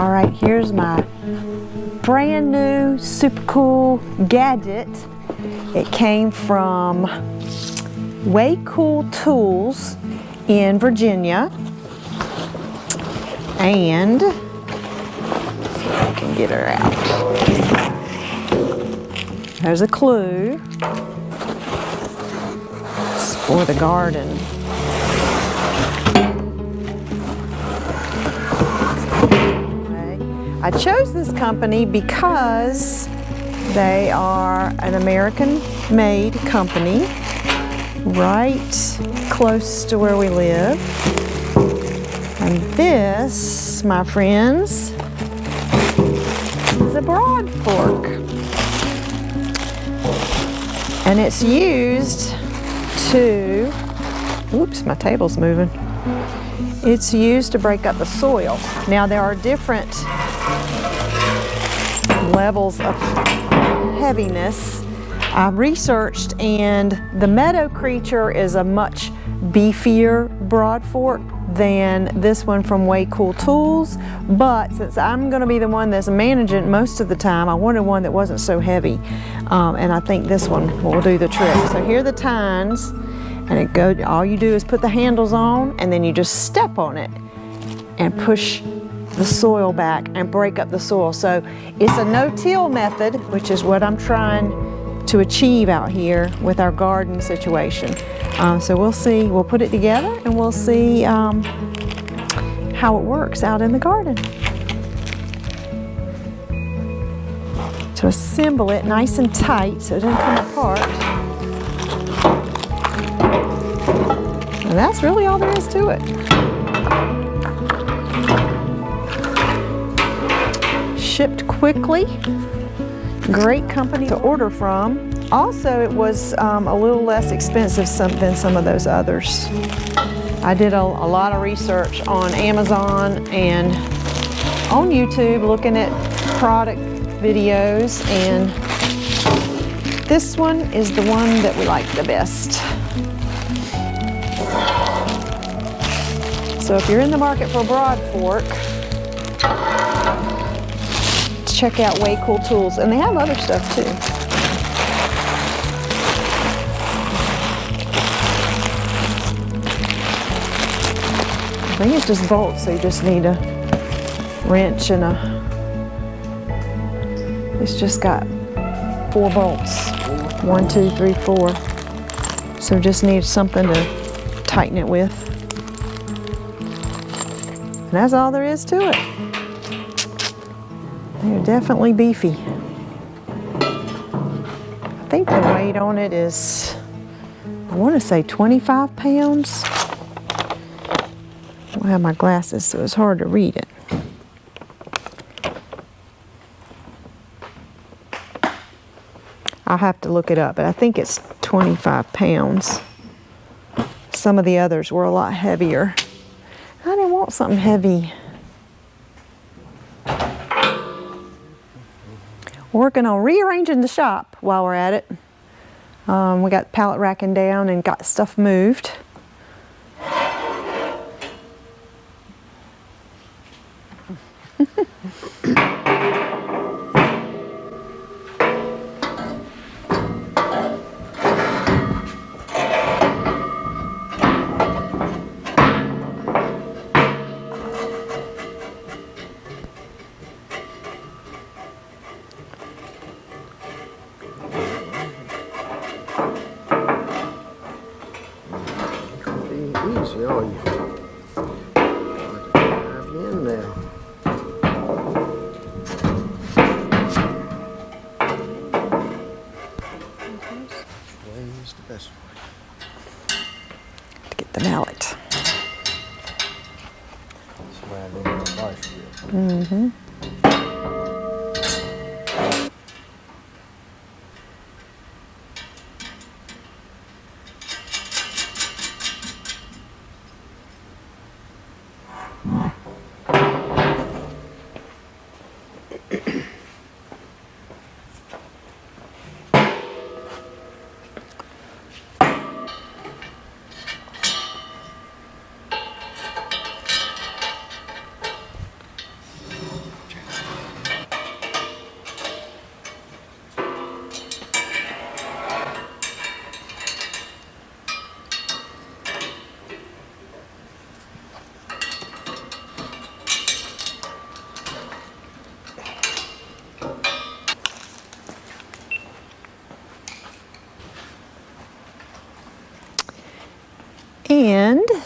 All right, here's my brand new, super cool gadget. It came from Way Cool Tools in Virginia. And, let's see if I can get her out. There's a clue. It's for the garden. I chose this company because they are an American-made company right close to where we live. And this, my friends, is a broad fork. And it's used to, oops, my table's moving. It's used to break up the soil. Now there are different levels of heaviness. I've researched, and the Meadow Creature is a much beefier broad fork than this one from Way Cool Tools, but since I'm going to be the one that's managing most of the time, I wanted one that wasn't so heavy, and I think this one will do the trick. So here are the tines, and all you do is put the handles on, and then you just step on it and push the soil back and break up the soil. So it's a no-till method, which is what I'm trying to achieve out here with our garden situation. So we'll see, we'll put it together and we'll see how it works out in the garden. To assemble it nice and tight so it doesn't come apart. And that's really all there is to it. Shipped quickly, great company to order from. Also, it was a little less expensive than some of those others. I did a lot of research on Amazon and on YouTube looking at product videos, and this one is the one that we like the best. So if you're in the market for a broad fork, check out Way Cool Tools, and they have other stuff too. I think it's just bolts, so you just need a wrench and it's just got 4 bolts. 1, 2, 3, 4. So just need something to tighten it with. And that's all there is to it. They're definitely beefy. I think the weight on it is, I want to say 25 pounds. I don't have my glasses, so it's hard to read it. I'll have to look it up, but I think it's 25 pounds. Some of the others were a lot heavier. I didn't want something heavy. Working on rearranging the shop while we're at it. We got pallet racking down and got stuff moved. Easy on you. Have you in there. Way's the best way. To get the mallet. That's the way I live my life here. Mm-hmm.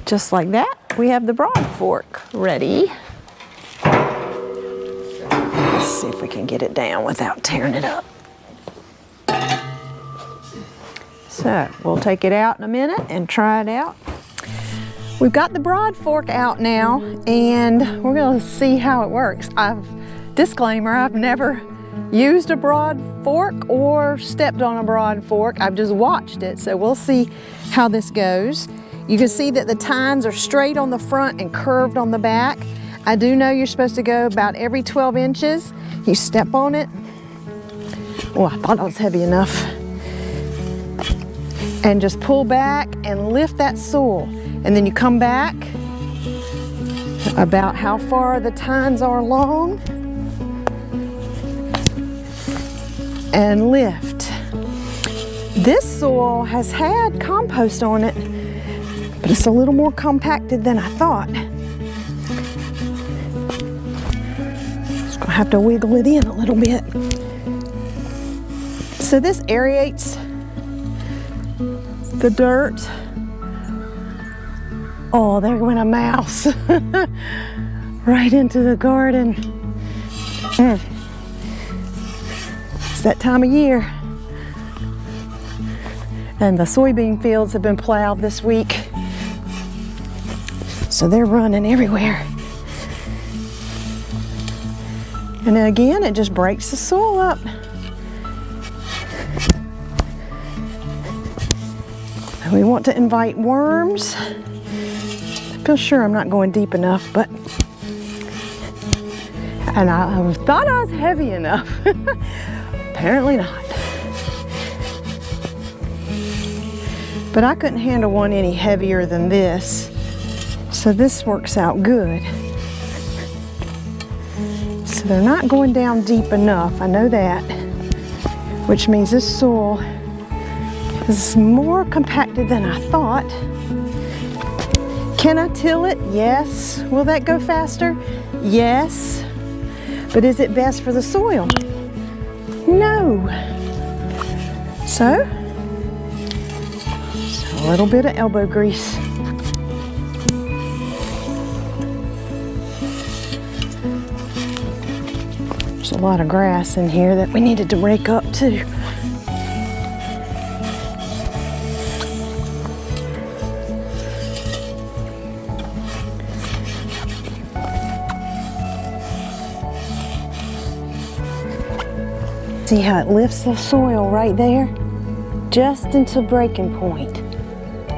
Just like that, we have the broad fork ready. Let's see if we can get it down without tearing it up. So we'll take it out in a minute and try it out. We've got the broad fork out now, and we're going to see how it works. Disclaimer, I've never used a broad fork or stepped on a broad fork. I've just watched it, so we'll see how this goes. You can see that the tines are straight on the front and curved on the back. I do know you're supposed to go about every 12 inches. You step on it. Oh, I thought I was heavy enough. And just pull back and lift that soil. And then you come back about how far the tines are long and lift. This soil has had compost on it, but it's a little more compacted than I thought. Just gonna have to wiggle it in a little bit. So this aerates the dirt. Oh, there went a mouse right into the garden. It's that time of year. And the soybean fields have been plowed this week. So they're running everywhere. And then again, it just breaks the soil up. We want to invite worms. I feel sure I'm not going deep enough, but, and I thought I was heavy enough. Apparently not. But I couldn't handle one any heavier than this, so this works out good. So they're not going down deep enough, I know that, which means this soil is more compacted than I thought. Can I till it? Yes. Will that go faster? Yes. But is it best for the soil? No. So a little bit of elbow grease. There's a lot of grass in here that we needed to rake up too. See how it lifts the soil right there? Just into breaking point.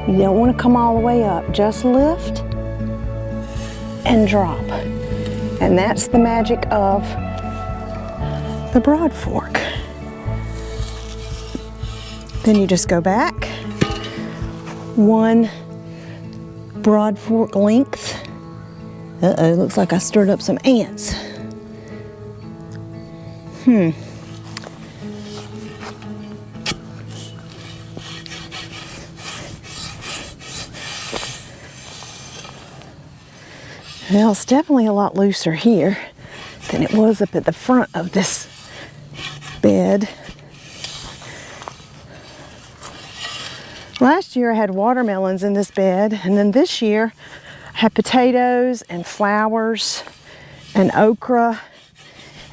You don't want to come all the way up. Just lift and drop. And that's the magic of the broad fork. Then you just go back one broad fork length. Uh-oh, looks like I stirred up some ants. Well, it's definitely a lot looser here than it was up at the front of this bed. Last year I had watermelons in this bed, and then this year I had potatoes and flowers and okra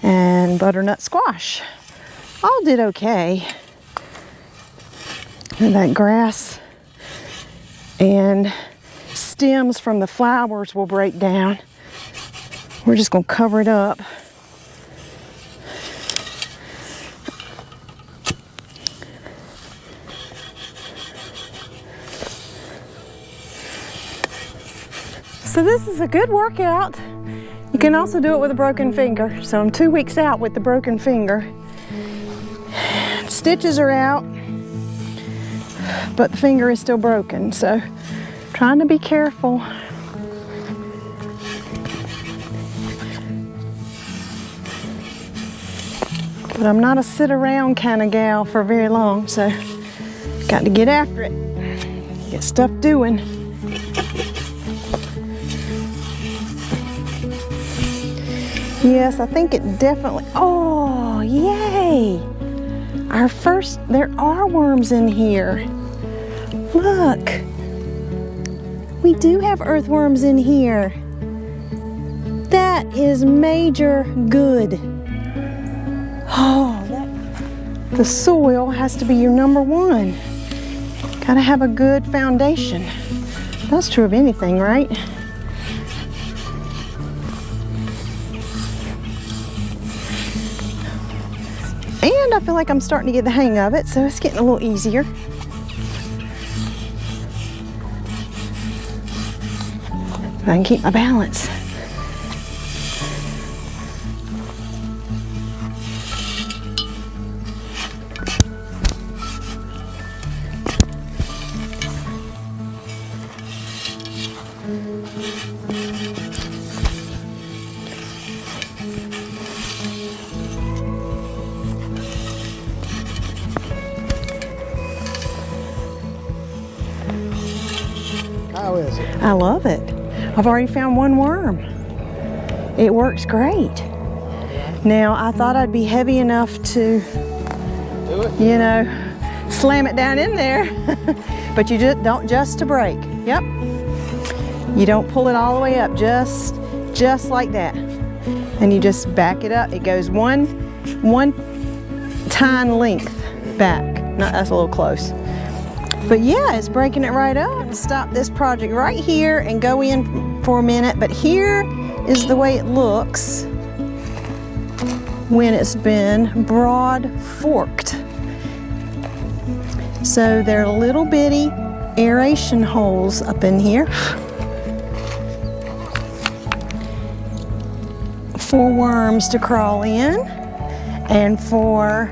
and butternut squash. All did okay. And that grass and stems from the flowers will break down. We're just going to cover it up. So this is a good workout. You can also do it with a broken finger. So I'm 2 weeks out with the broken finger. Stitches are out, but the finger is still broken. So trying to be careful. But I'm not a sit around kind of gal for very long, so got to get after it. Get stuff doing. Yes, I think it definitely, oh, yay! There are worms in here. Look. We do have earthworms in here. That is major good. Oh, the soil has to be your number one. Gotta have a good foundation. That's true of anything, right? And I feel like I'm starting to get the hang of it, so it's getting a little easier. If I can keep my balance. How is it? I love it. I've already found one worm. It works great. Now, I thought I'd be heavy enough to, you know, slam it down in there, but you just don't, just to break. Yep. You don't pull it all the way up, just like that. And you just back it up. It goes one tine length back. No, that's a little close. But yeah, it's breaking it right up. Stop this project right here and go in for a minute. But here is the way it looks when it's been broad forked. So there are little bitty aeration holes up in here for worms to crawl in and for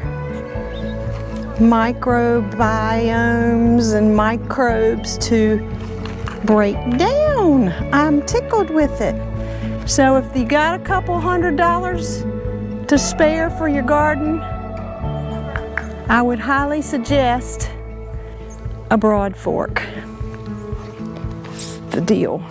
microbiomes and microbes to break down. I'm tickled with it. So if you got a couple $100 to spare for your garden, I would highly suggest a broad fork. It's the deal.